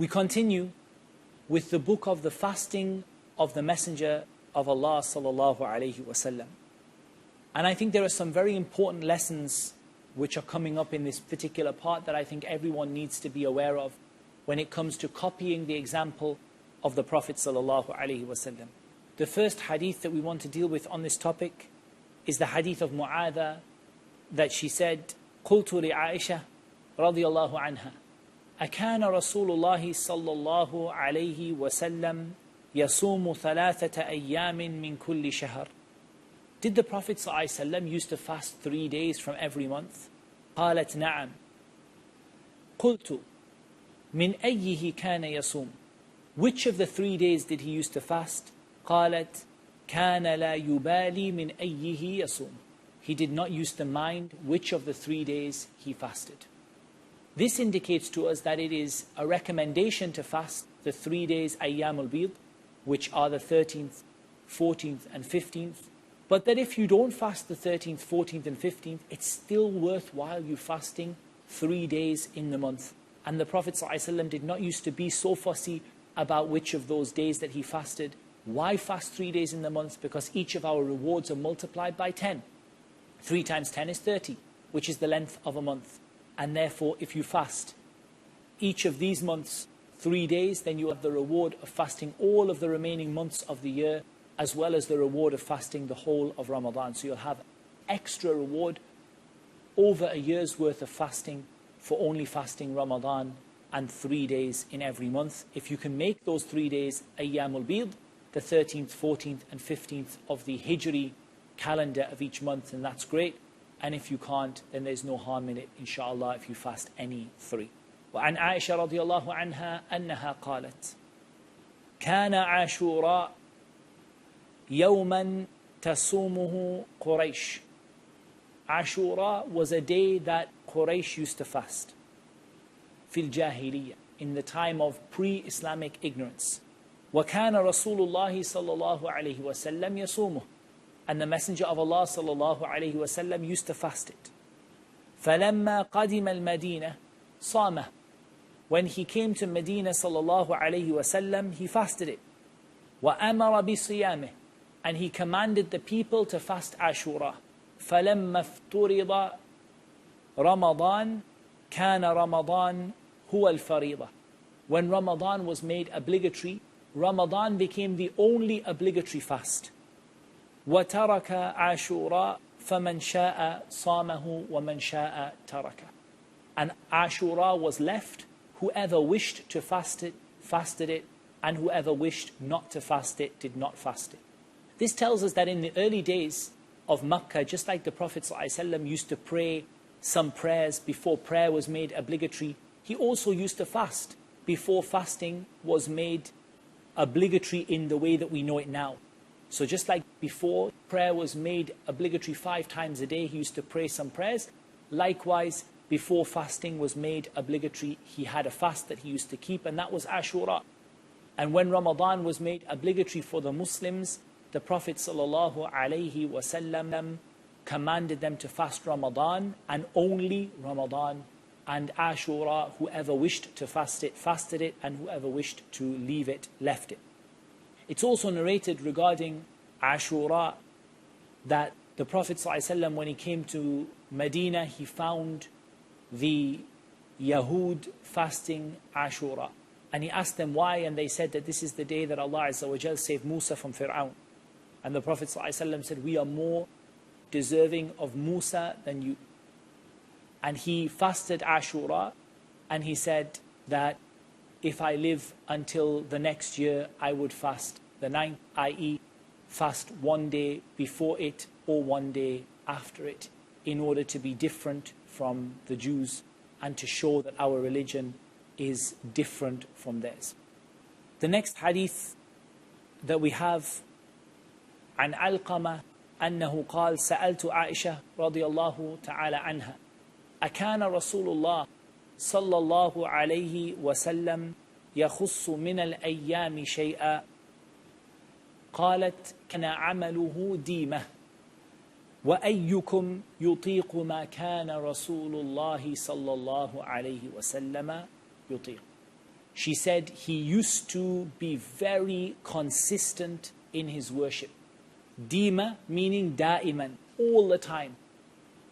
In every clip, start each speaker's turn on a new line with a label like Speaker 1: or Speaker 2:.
Speaker 1: We continue with the book of the fasting of the Messenger of Allah sallallahu alaihi wasallam. And I think there are some very important lessons which are coming up in this particular part that I think everyone needs to be aware of when it comes to copying the example of the Prophet sallallahu alaihi wasallam. The first hadith that we want to deal with on this topic is the hadith of Mu'adha, that she said, قلت لعائشة رضي الله عنها أكان رسول الله صلى الله عليه وسلم يصوم ثلاثة أيام من كل شهر. Did the Prophet ﷺ used to fast 3 days from every month? قالت نعم. قلت من أيه كان يصوم? Which of the 3 days did he used to fast? قالت كان لا يبالي من أيه يصوم. He did not used to mind which of the 3 days he fasted. This indicates to us that it is a recommendation to fast the 3 days Ayyamul Bid, which are the 13th, 14th and 15th. But that if you don't fast the 13th, 14th and 15th, it's still worthwhile you fasting 3 days in the month. And the Prophet ﷺ did not used to be so fussy about which of those days that he fasted. Why fast 3 days in the month? Because each of our rewards are multiplied by 10. 3 times 10 is 30, which is the length of a month. And therefore, if you fast each of these months 3 days, then you have the reward of fasting all of the remaining months of the year, as well as the reward of fasting the whole of Ramadan. So you'll have extra reward over a year's worth of fasting for only fasting Ramadan and 3 days in every month. If you can make those 3 days Ayyamul Bid, the 13th, 14th and 15th of the Hijri calendar of each month, then that's great. And if you can't, then there's no harm in it, inshallah, if you fast any 3. وعن عائشة رضي الله عنها أنها قالت كان عاشوراء يوما تصومه قريش. Ashura was a day that Quraysh used to fast. في الجاهلية, in the time of pre-Islamic ignorance. وكان رسول الله صلى الله عليه وسلم يصومه. And the Messenger of Allah صلى الله عليه وسلم used to fast it. فلما قدم المدينة صامه. When he came to Medina صلى الله عليه وسلم, he fasted it. وأمر بصيامه. And he commanded the people to fast Ashura. فلما افترض رمضان كان رمضان هو الفريضة. When Ramadan was made obligatory, Ramadan became the only obligatory fast. وترك عاشوراء فمن شاء صامه ومن شاء تركه. And Ashura was left. Whoever wished to fast it, fasted it, and whoever wished not to fast it, did not fast it. This tells us that in the early days of Makkah, just like the Prophet ﷺ used to pray some prayers before prayer was made obligatory, he also used to fast before fasting was made obligatory in the way that we know it now. So just like before prayer was made obligatory 5 times a day, he used to pray some prayers. Likewise, before fasting was made obligatory, he had a fast that he used to keep, and that was Ashura. And when Ramadan was made obligatory for the Muslims, the Prophet ﷺ commanded them to fast Ramadan, and only Ramadan. And Ashura, whoever wished to fast it, fasted it, and whoever wished to leave it, left it. It's also narrated regarding Ashura that the Prophet ﷺ, when he came to Medina, he found the Yahud fasting Ashura. And he asked them why, and they said that this is the day that Allah Azza wa Jal saved Musa from Fir'aun. And the Prophet ﷺ said, we are more deserving of Musa than you. And he fasted Ashura, and he said that if I live until the next year, I would fast the 9th, i.e. fast 1 day before it or 1 day after it, in order to be different from the Jews and to show that our religion is different from theirs. The next hadith that we have, عن علقمة أنه قال سألت عائشة رضي الله تعالى عنها أكان رسول الله صلى الله عليه وسلم يخص من الأيام شيئا؟ قالت كان عمله ديمة وأيكم يطيق ما كان رسول الله صلى الله عليه وسلم يطيق. She said he used to be very consistent in his worship. Dima meaning da'iman, all the time.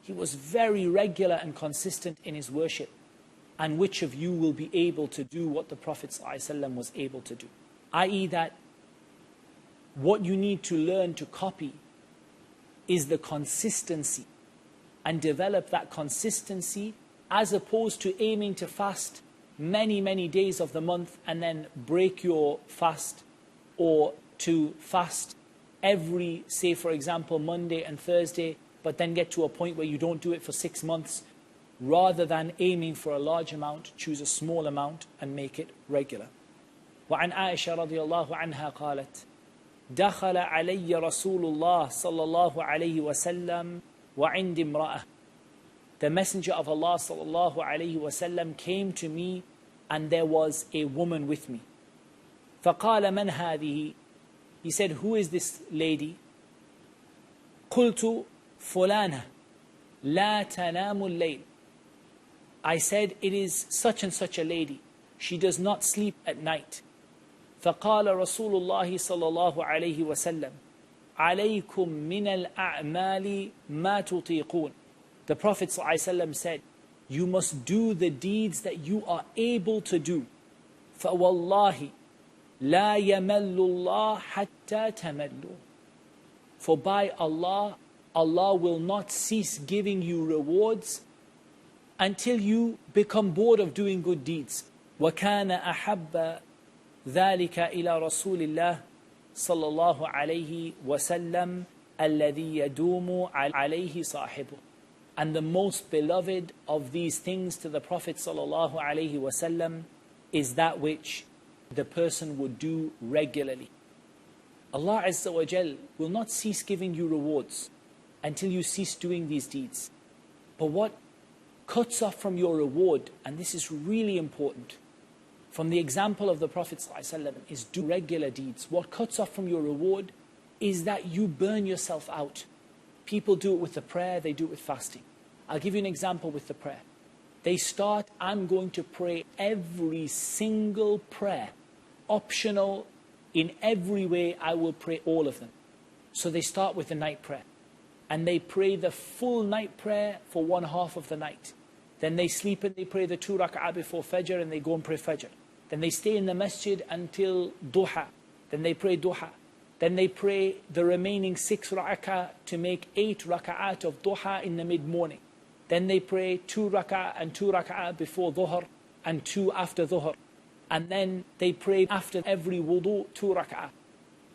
Speaker 1: He was very regular and consistent in his worship. And which of you will be able to do what the Prophet ﷺ was able to do? I.e. that what you need to learn to copy is the consistency, and develop that consistency, as opposed to aiming to fast many days of the month and then break your fast, or to fast every, say for example, Monday and Thursday, but then get to a point where you don't do it for 6 months. Rather than aiming for a large amount, choose a small amount and make it regular. وعن عائشة رضي الله عنها قالت دخل علي رسول الله صلى الله عليه وسلم وعند امرأة. The Messenger of Allah صلى الله عليه وسلم came to me and there was a woman with me. فقال من هذه? He said, who is this lady? قلت فلانة لا تنام الليل. I said, it is such and such a lady. She does not sleep at night. فقال رسول الله صلى الله عليه وسلم عليكم من الأعمال ما تطيقون. The Prophet ﷺ said, you must do the deeds that you are able to do. فوالله لا يمل الله حتى تملوا. For by Allah, Allah will not cease giving you rewards until you become bored of doing good deeds. وَكَانَ أَحَبَّ ذَلِكَ إِلَى رَسُولِ اللَّهِ صلى الله عليه وسلم الذي يدوم عليه صاحبه. And the most beloved of these things to the Prophet sallallahu alaihi wasallam is that which the person would do regularly. Allah Azza wa Jal will not cease giving you rewards until you cease doing these deeds. But what cuts off from your reward, and this is really important, from the example of the Prophet ﷺ, is do regular deeds. What cuts off from your reward is that you burn yourself out. People do it with the prayer, they do it with fasting. I'll give you an example with the prayer. They start, I'm going to pray every single prayer, optional, in every way I will pray all of them. So they start with the night prayer. And they pray the full night prayer for 1/2 of the night. Then they sleep and they pray the 2 rak'ah before Fajr and they go and pray Fajr. Then they stay in the masjid until Duha. Then they pray Duha. Then they pray the remaining 6 rak'ah to make 8 rak'at of Duha in the mid-morning. Then they pray 2 rak'ah and 2 rak'ah before Dhuhr and 2 after Dhuhr. And then they pray after every wudu 2 rak'ah.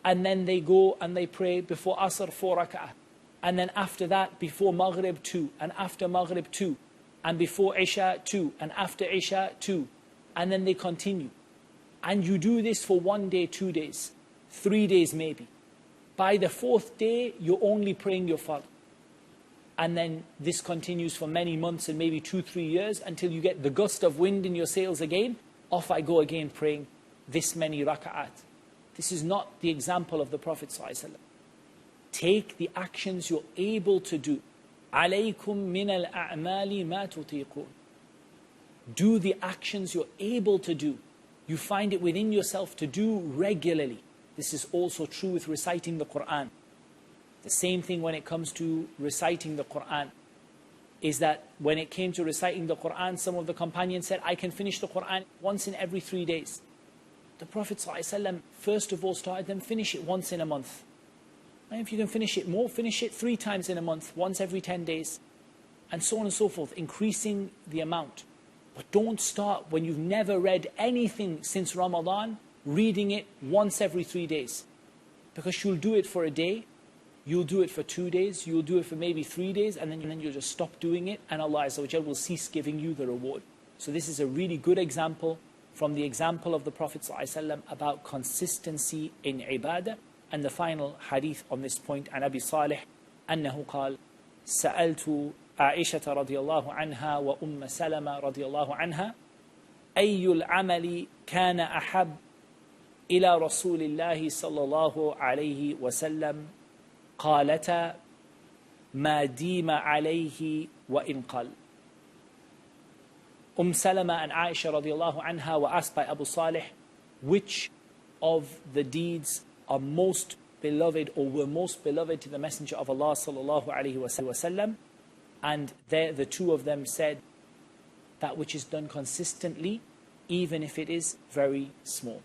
Speaker 1: And then they go and they pray before Asr 4 rak'ah. And then after that, before Maghrib 2, and after Maghrib 2, and before Isha 2, and after Isha 2. And then they continue. And you do this for 1 day, 2 days, 3 days maybe. By the 4th day, you're only praying your fard. And then this continues for many months and maybe 2-3 years until you get the gust of wind in your sails again. Off I go again praying this many raka'at. This is not the example of the Prophet ﷺ. Take the actions you're able to do. عَلَيْكُمْ مِنَ الْأَعْمَالِ مَا تُطِيقُونَ. Do the actions you're able to do. You find it within yourself to do regularly. This is also true with reciting the Quran. The same thing when it comes to reciting the Quran is that when it came to reciting the Quran, some of the companions said, I can finish the Quran once in every 3 days. The Prophet ﷺ first of all started them, finish it once in a month. And if you can finish it more, finish it 3 times in a month, once every 10 days. And so on and so forth, increasing the amount. But don't start when you've never read anything since Ramadan, reading it once every 3 days. Because you'll do it for a day, you'll do it for 2 days, you'll do it for maybe 3 days, and then you'll just stop doing it, and Allah Azza wa Jal will cease giving you the reward. So this is a really good example from the example of the Prophet ﷺ about consistency in ibadah. And the final hadith on this point, عن أبي صالح أنه قال سألت عائشة رضي الله عنها وأم سلمة رضي الله عنها أي العمل كان أحب إلى رسول الله صلى الله عليه وسلم قالتا ما ديم عليه وإن قل. Salama and Aisha radiallahu anha were asked by Abu Salih which of the deeds are most beloved or were most beloved to the Messenger of Allah sallallahu alaihi wasallam, and the two of them said that which is done consistently, even if it is very small.